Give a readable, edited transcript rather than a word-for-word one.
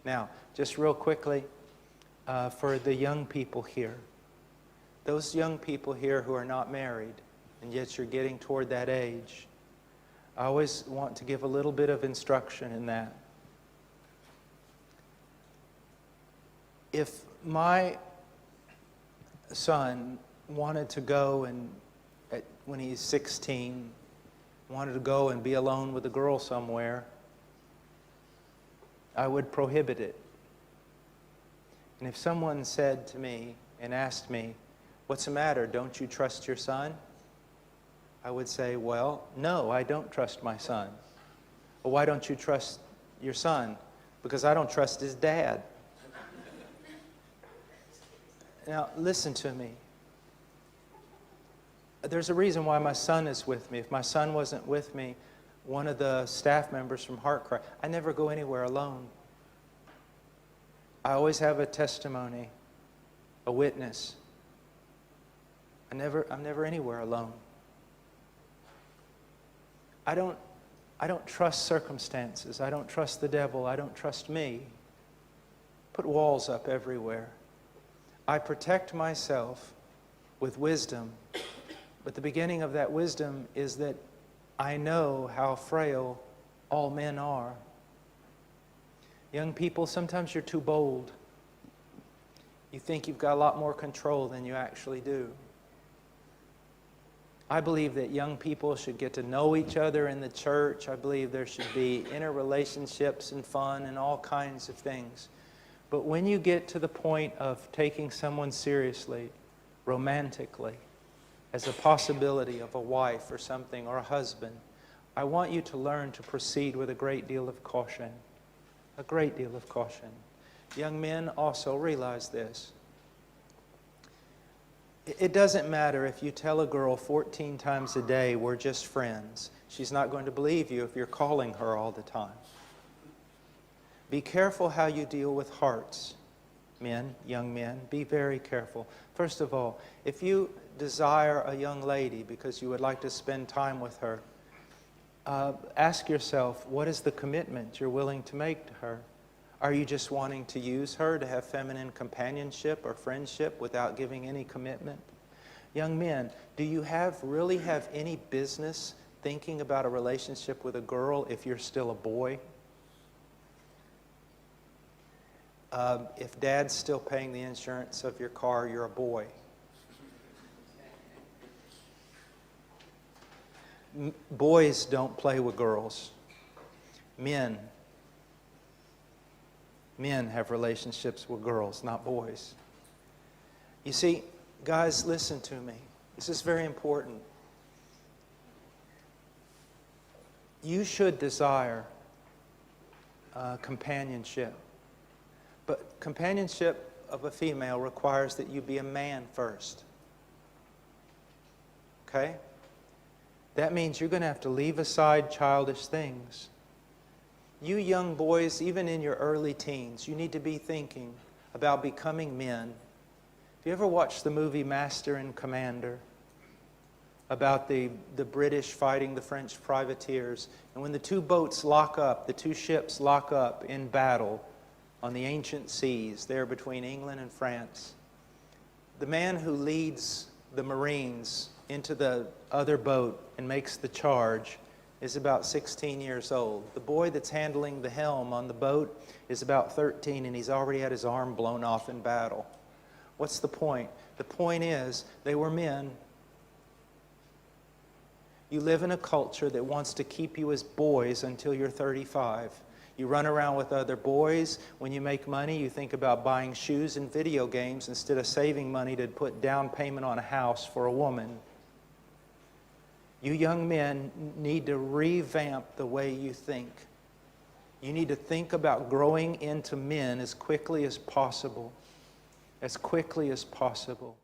Now, just real quickly, for the young people here, those young people here who are not married, and yet you're getting toward that age, I always want to give a little bit of instruction in that. If my son wanted to go and, when he's 16, wanted to go and be alone with a girl somewhere, I would prohibit it. And if someone said to me and asked me, "What's the matter? Don't you trust your son?" I would say, "Well, no, I don't trust my son." "Well, why don't you trust your son?" "Because I don't trust his dad." Now, listen to me. There's a reason why my son is with me. If my son wasn't with me, one of the staff members from HeartCry, I never go anywhere alone. I always have a testimony, a witness. I'm never anywhere alone. I don't trust circumstances. I don't trust the devil. I don't trust me. Put walls up everywhere. I protect myself with wisdom, but the beginning of that wisdom is that I know how frail all men are. Young people, sometimes you're too bold. You think you've got a lot more control than you actually do. I believe that young people should get to know each other in the church. I believe there should be interrelationships and fun and all kinds of things. But when you get to the point of taking someone seriously, romantically, as a possibility of a wife or something, or a husband, I want you to learn to proceed with a great deal of caution. A great deal of caution. Young men also realize this. It doesn't matter if you tell a girl 14 times a day, "We're just friends." She's not going to believe you if you're calling her all the time. Be careful how you deal with hearts, men, young men. Be very careful. First of all, if you desire a young lady because you would like to spend time with her, ask yourself, what is the commitment you're willing to make to her? Are you just wanting to use her to have feminine companionship or friendship without giving any commitment? Young men, do you really have any business thinking about a relationship with a girl if you're still a boy? If dad's still paying the insurance of your car, you're a boy. Boys don't play with girls. Men have relationships with girls, not boys. You see, guys, listen to me. This is very important. You should desire companionship. But companionship of a female requires that you be a man first. Okay? That means you're going to have to leave aside childish things. You young boys, even in your early teens, you need to be thinking about becoming men. Have you ever watched the movie Master and Commander? About the British fighting the French privateers. And when the two boats lock up, the two ships lock up in battle on the ancient seas there between England and France, the man who leads the Marines into the other boat and makes the charge is about 16 years old. The boy that's handling the helm on the boat is about 13, and he's already had his arm blown off in battle. What's the point? The point is, they were men. You live in a culture that wants to keep you as boys until you're 35. You run around with other boys. When you make money, you think about buying shoes and video games instead of saving money to put down payment on a house for a woman. You young men need to revamp the way you think. You need to think about growing into men as quickly as possible. As quickly as possible.